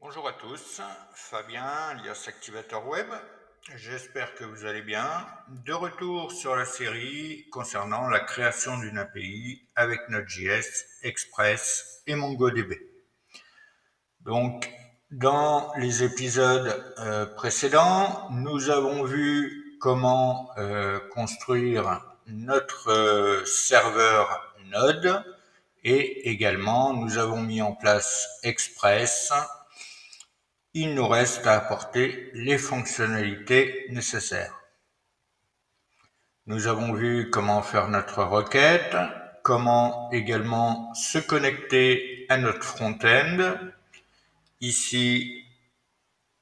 Bonjour à tous, Fabien, alias Activator Web. J'espère que vous allez bien. De retour sur la série concernant la création d'une API avec Node.js, Express et MongoDB. Donc, dans les épisodes précédents, nous avons vu comment construire notre serveur Node et également nous avons mis en place Express. Il nous reste à apporter les fonctionnalités nécessaires. Nous avons vu comment faire notre requête, comment également se connecter à notre front-end. Ici,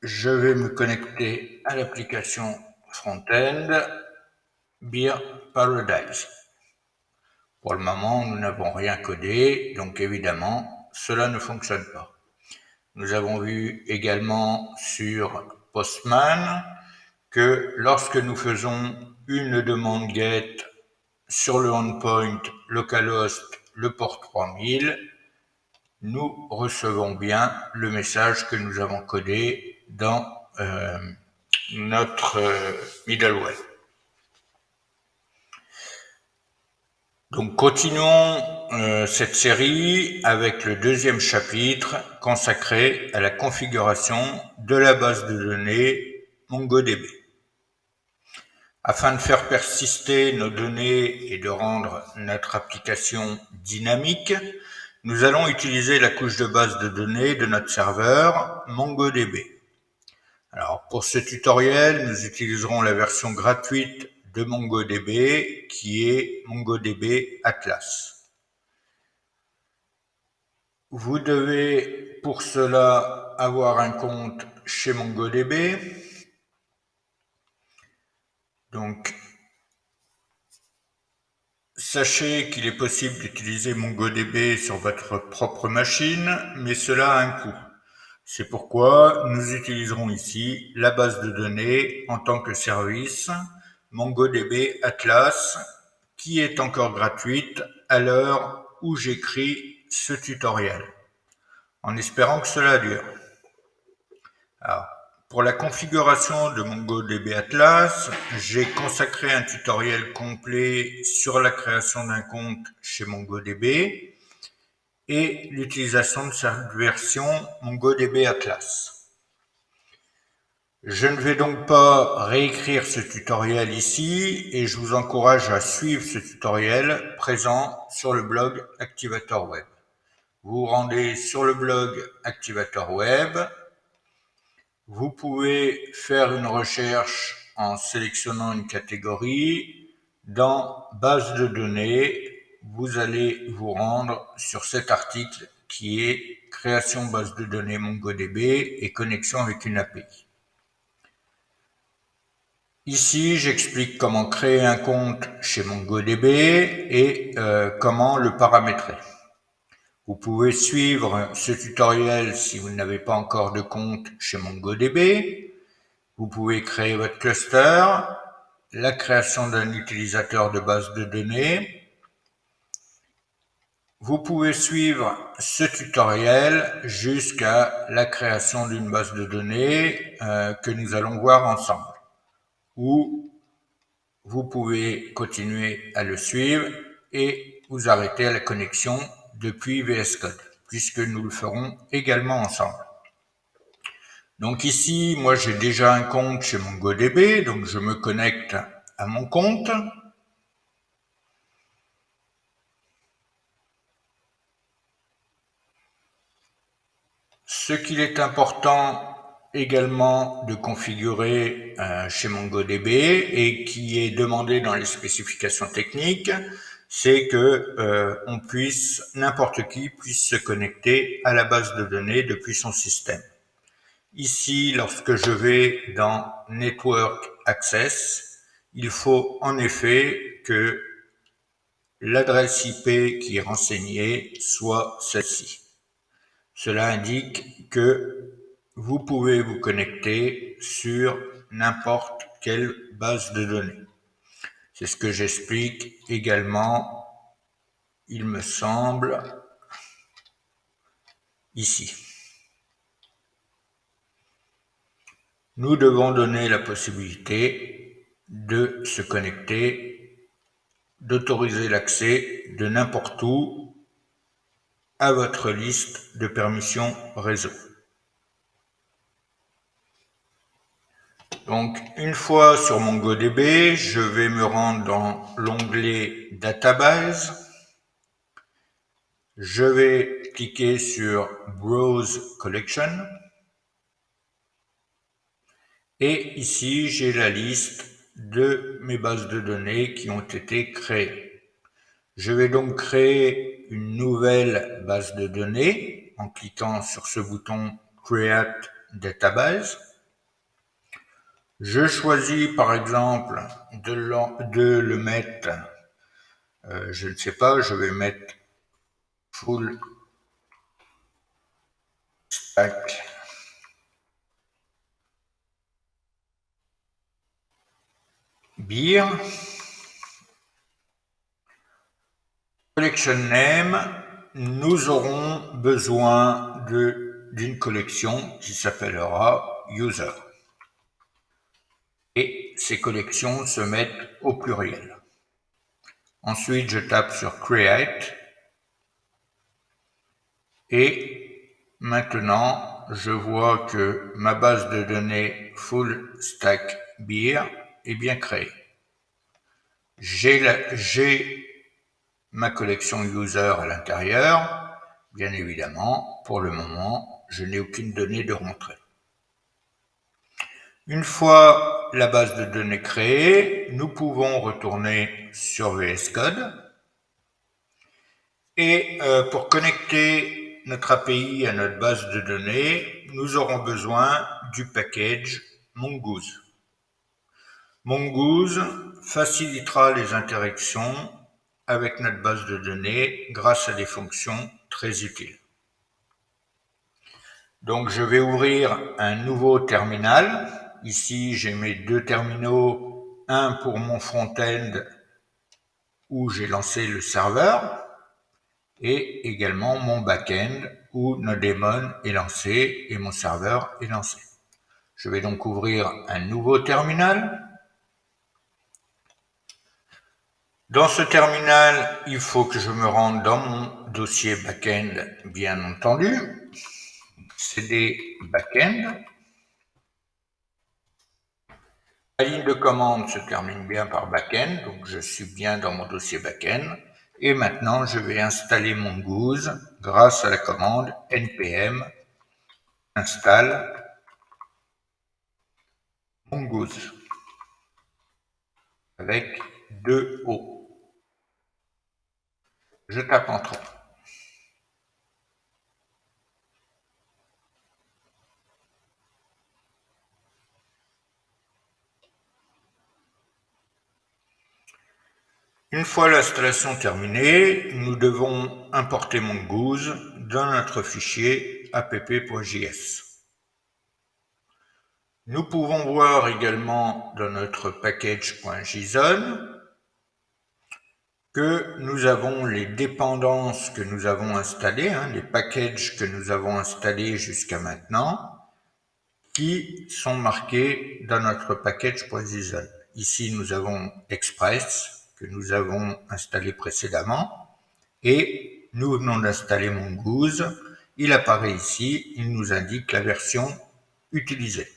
je vais me connecter à l'application front-end Beer Paradise. Pour le moment, nous n'avons rien codé, donc évidemment, cela ne fonctionne pas. Nous avons vu également sur Postman que lorsque nous faisons une demande GET sur le endpoint localhost, le port 3000, nous recevons bien le message que nous avons codé dans notre middleware. Donc continuons cette série avec le deuxième chapitre consacré à la configuration de la base de données MongoDB. Afin de faire persister nos données et de rendre notre application dynamique, nous allons utiliser la couche de base de données de notre serveur MongoDB. Alors pour ce tutoriel, nous utiliserons la version gratuite de MongoDB qui est MongoDB Atlas. Vous devez pour cela avoir un compte chez MongoDB. Donc sachez qu'il est possible d'utiliser MongoDB sur votre propre machine, mais cela a un coût. C'est pourquoi nous utiliserons ici la base de données en tant que service MongoDB Atlas, qui est encore gratuite à l'heure où j'écris ce tutoriel, en espérant que cela dure. Alors, pour la configuration de MongoDB Atlas, j'ai consacré un tutoriel complet sur la création d'un compte chez MongoDB et l'utilisation de cette version MongoDB Atlas. Je ne vais donc pas réécrire ce tutoriel ici et je vous encourage à suivre ce tutoriel présent sur le blog Activator Web. Vous vous rendez sur le blog Activator Web. Vous pouvez faire une recherche en sélectionnant une catégorie. Dans base de données, vous allez vous rendre sur cet article qui est création base de données MongoDB et connexion avec une API. Ici, j'explique comment créer un compte chez MongoDB et comment le paramétrer. Vous pouvez suivre ce tutoriel si vous n'avez pas encore de compte chez MongoDB. Vous pouvez créer votre cluster, la création d'un utilisateur de base de données. Vous pouvez suivre ce tutoriel jusqu'à la création d'une base de données que nous allons voir ensemble. Ou vous pouvez continuer à le suivre et vous arrêter à la connexion depuis VS Code, puisque nous le ferons également ensemble. Donc ici, moi j'ai déjà un compte chez MongoDB, donc je me connecte à mon compte. Ce qu'il est important également de configurer chez MongoDB et qui est demandé dans les spécifications techniques, c'est que n'importe qui puisse se connecter à la base de données depuis son système. Ici, lorsque je vais dans Network Access, il faut en effet que l'adresse IP qui est renseignée soit celle-ci. Cela indique que vous pouvez vous connecter sur n'importe quelle base de données. C'est ce que j'explique également, il me semble, ici. nous devons donner la possibilité de se connecter, d'autoriser l'accès de n'importe où à votre liste de permissions réseau. Donc, une fois sur MongoDB, je vais me rendre dans l'onglet Database. Je vais cliquer sur Browse Collection. Et ici, j'ai la liste de mes bases de données qui ont été créées. Je vais donc créer une nouvelle base de données en cliquant sur ce bouton Create Database. Je choisis par exemple de le mettre, je ne sais pas, je vais mettre Full Stack Beer. Collection name, nous aurons besoin d'une collection qui s'appellera User. Et ces collections se mettent au pluriel. Ensuite, je tape sur Create. Et maintenant, je vois que ma base de données Full Stack Beer est bien créée. J'ai ma collection user à l'intérieur. Bien évidemment, pour le moment, je n'ai aucune donnée de rentrée. Une fois la base de données créée, nous pouvons retourner sur VS Code. Et pour connecter notre API à notre base de données, nous aurons besoin du package Mongoose. Mongoose facilitera les interactions avec notre base de données grâce à des fonctions très utiles. Donc je vais ouvrir un nouveau terminal. Ici, j'ai mes deux terminaux, un pour mon front-end où j'ai lancé le serveur et également mon back-end où Nodemon est lancé et mon serveur est lancé. Je vais donc ouvrir un nouveau terminal. Dans ce terminal, il faut que je me rende dans mon dossier back-end, bien entendu. CD back-end. La ligne de commande se termine bien par back-end, donc je suis bien dans mon dossier back-end. Et maintenant, je vais installer Mongoose grâce à la commande npm install Mongoose avec 2 O. Je tape Entrée. Une fois l'installation terminée, nous devons importer Mongoose dans notre fichier app.js. Nous pouvons voir également dans notre package.json que nous avons les dépendances que nous avons installées, les packages que nous avons installés jusqu'à maintenant, qui sont marqués dans notre package.json. Ici, nous avons Express, que nous avons installé précédemment, et nous venons d'installer Mongoose. Il apparaît ici, il nous indique la version utilisée.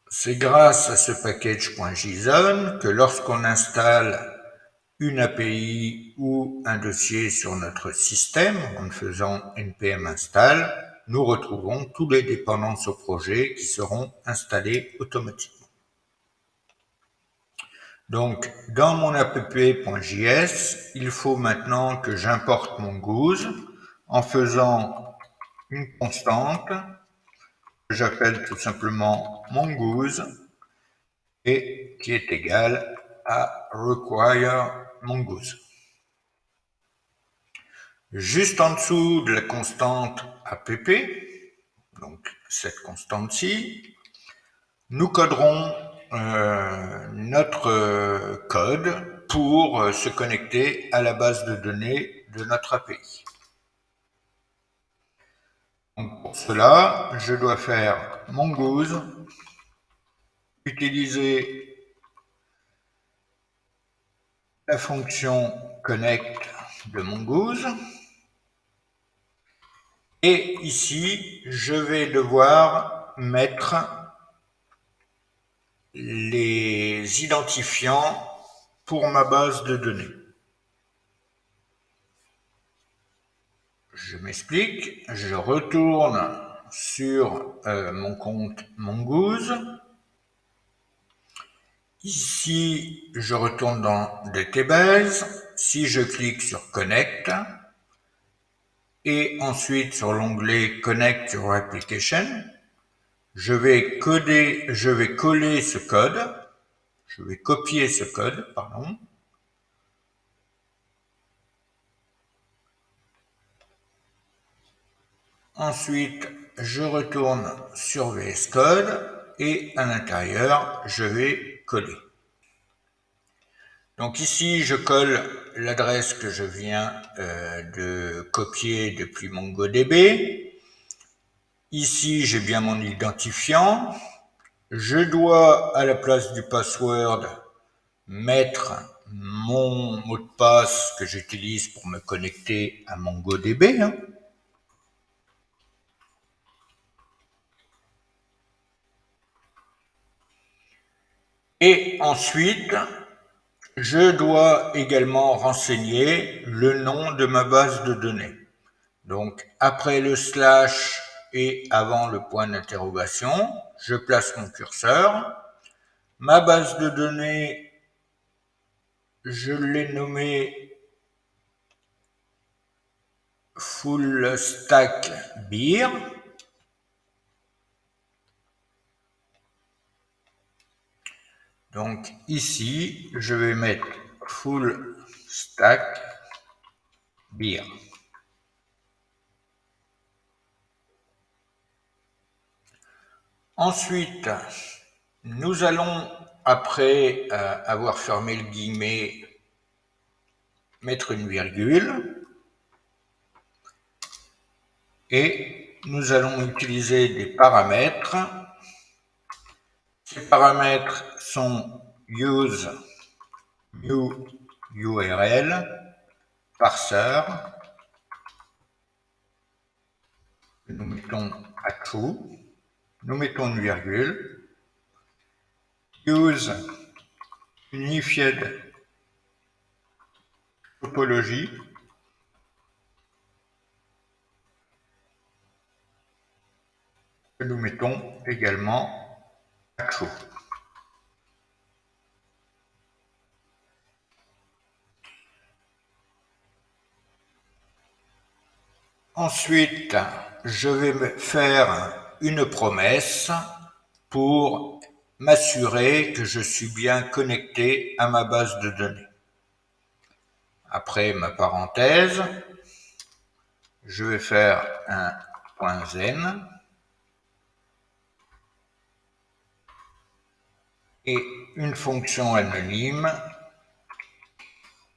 C'est grâce à ce package.json que lorsqu'on installe une API ou un dossier sur notre système en faisant npm install, nous retrouvons toutes les dépendances au projet qui seront installées automatiquement. Donc, dans mon app.js, il faut maintenant que j'importe Mongoose en faisant une constante que j'appelle tout simplement Mongoose et qui est égale à require Mongoose. Juste en dessous de la constante app, donc cette constante-ci, nous coderons notre code pour se connecter à la base de données de notre API. Donc pour cela, je dois faire mongoose, utiliser la fonction connect de mongoose. Et ici, je vais devoir mettre les identifiants pour ma base de données. Je m'explique, je retourne sur mon compte Mongoose. Ici, je retourne dans Database. Si je clique sur Connect, et ensuite sur l'onglet Connect your Application, je vais coller ce code, je vais copier ce code, pardon. Ensuite, je retourne sur VS Code et à l'intérieur, je vais coller. Donc ici, je colle l'adresse que je viens de copier depuis MongoDB. Ici, j'ai bien mon identifiant. Je dois, à la place du password, mettre mon mot de passe que j'utilise pour me connecter à MongoDB. Et ensuite, je dois également renseigner le nom de ma base de données. Donc, après le slash et avant le point d'interrogation, je place mon curseur. Ma base de données, je l'ai nommée Full Stack Beer. Donc ici, je vais mettre Full Stack Beer. Ensuite, nous allons, après avoir fermé le guillemet, mettre une virgule. Et nous allons utiliser des paramètres. Ces paramètres sont use new URL, parser, nous mettons à true, nous mettons une virgule, use unified topology, que nous mettons également à true. Ensuite, je vais faire une promesse pour m'assurer que je suis bien connecté à ma base de données. Après ma parenthèse, je vais faire un .zen et une fonction anonyme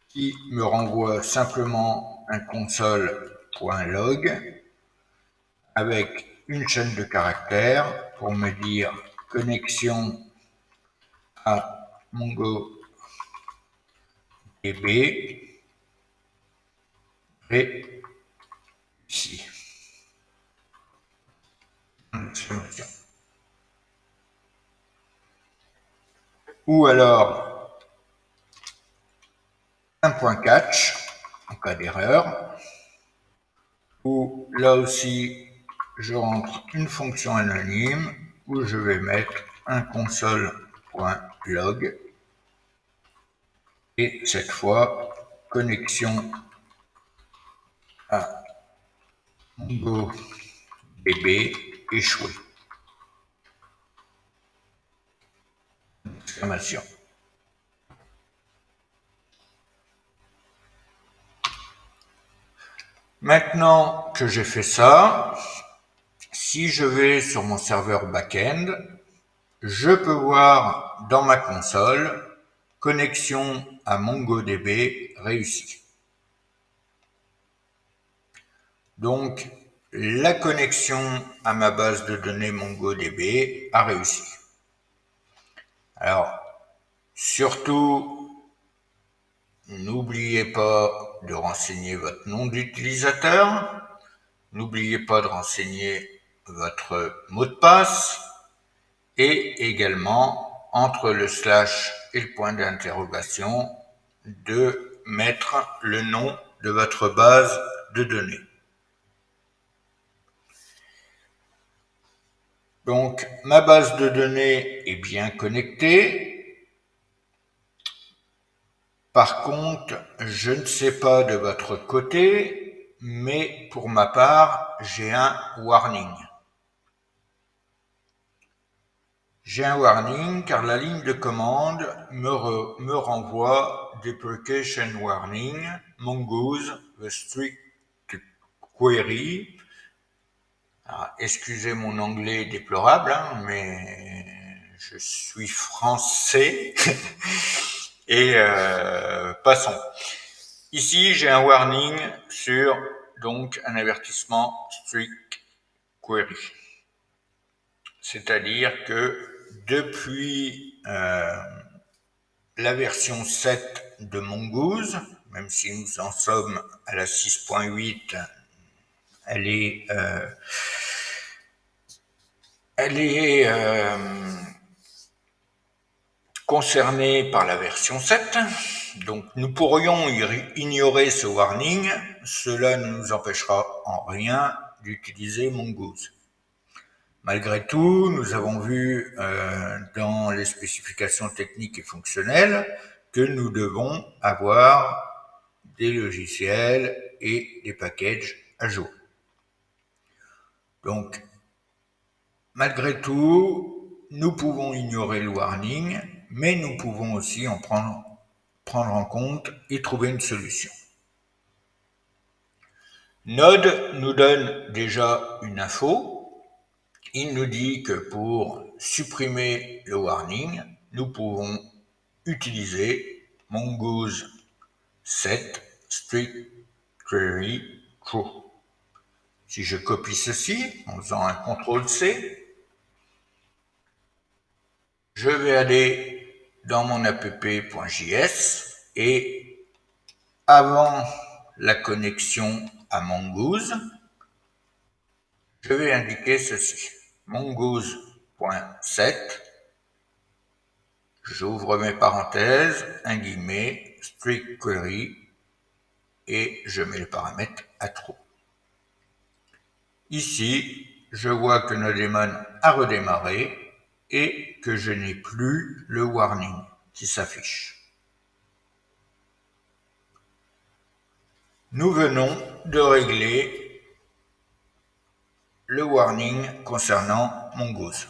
qui me renvoie simplement un console.log avec une chaîne de caractères pour me dire connexion à MongoDB réussi. Ou alors un point catch en cas d'erreur, où là aussi je rentre une fonction anonyme où je vais mettre un console.log et cette fois connexion à MongoDB échoué. Exclamation. Maintenant que j'ai fait ça, si je vais sur mon serveur back-end, je peux voir dans ma console connexion à MongoDB réussie. Donc, la connexion à ma base de données MongoDB a réussi. Alors, surtout, n'oubliez pas de renseigner votre nom d'utilisateur. N'oubliez pas de renseigner votre mot de passe. Et également, entre le slash et le point d'interrogation, de mettre le nom de votre base de données. Donc, ma base de données est bien connectée. Par contre, je ne sais pas de votre côté, mais pour ma part, j'ai un warning. J'ai un warning car la ligne de commande me renvoie Deprecation Warning, Mongoose Restrict Query. Alors, excusez mon anglais déplorable, hein, mais je suis français. Et passons. Ici, j'ai un warning sur donc un avertissement Strict Query. C'est-à-dire que depuis la version 7 de Mongoose, même si nous en sommes à la 6.8, elle est concernée par la version 7. Donc nous pourrions ignorer ce warning, cela ne nous empêchera en rien d'utiliser Mongoose. Malgré tout, nous avons vu dans les spécifications techniques et fonctionnelles que nous devons avoir des logiciels et des packages à jour. Donc, malgré tout, nous pouvons ignorer le warning, mais nous pouvons aussi en prendre en compte et trouver une solution. Node nous donne déjà une info. Il nous dit que pour supprimer le warning, nous pouvons utiliser Mongoose 7 Strict Query True. Si je copie ceci en faisant un CTRL-C, je vais aller dans mon app.js et avant la connexion à Mongoose, je vais indiquer ceci. Mongoose.set, j'ouvre mes parenthèses, un guillemet, strict query, et je mets le paramètre à true. Ici, je vois que Nodemon a redémarré et que je n'ai plus le warning qui s'affiche. Nous venons de régler le warning concernant Mongoose.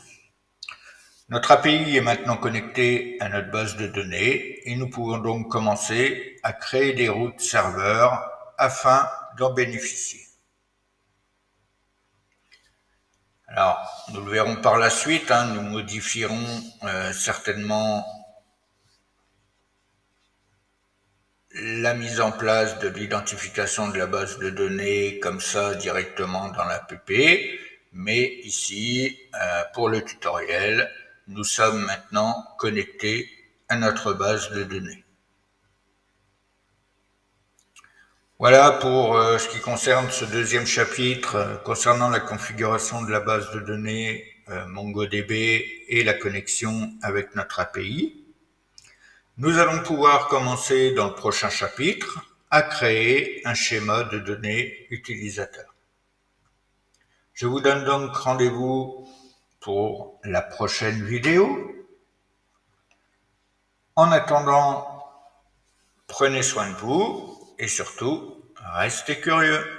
Notre API est maintenant connectée à notre base de données et nous pouvons donc commencer à créer des routes serveurs afin d'en bénéficier. Alors, nous le verrons par la suite, nous modifierons certainement la mise en place de l'identification de la base de données comme ça directement dans l'app, mais ici, pour le tutoriel, nous sommes maintenant connectés à notre base de données. Voilà pour ce qui concerne ce deuxième chapitre concernant la configuration de la base de données MongoDB et la connexion avec notre API. Nous allons pouvoir commencer dans le prochain chapitre à créer un schéma de données utilisateur. Je vous donne donc rendez-vous pour la prochaine vidéo. En attendant, prenez soin de vous et surtout, restez curieux.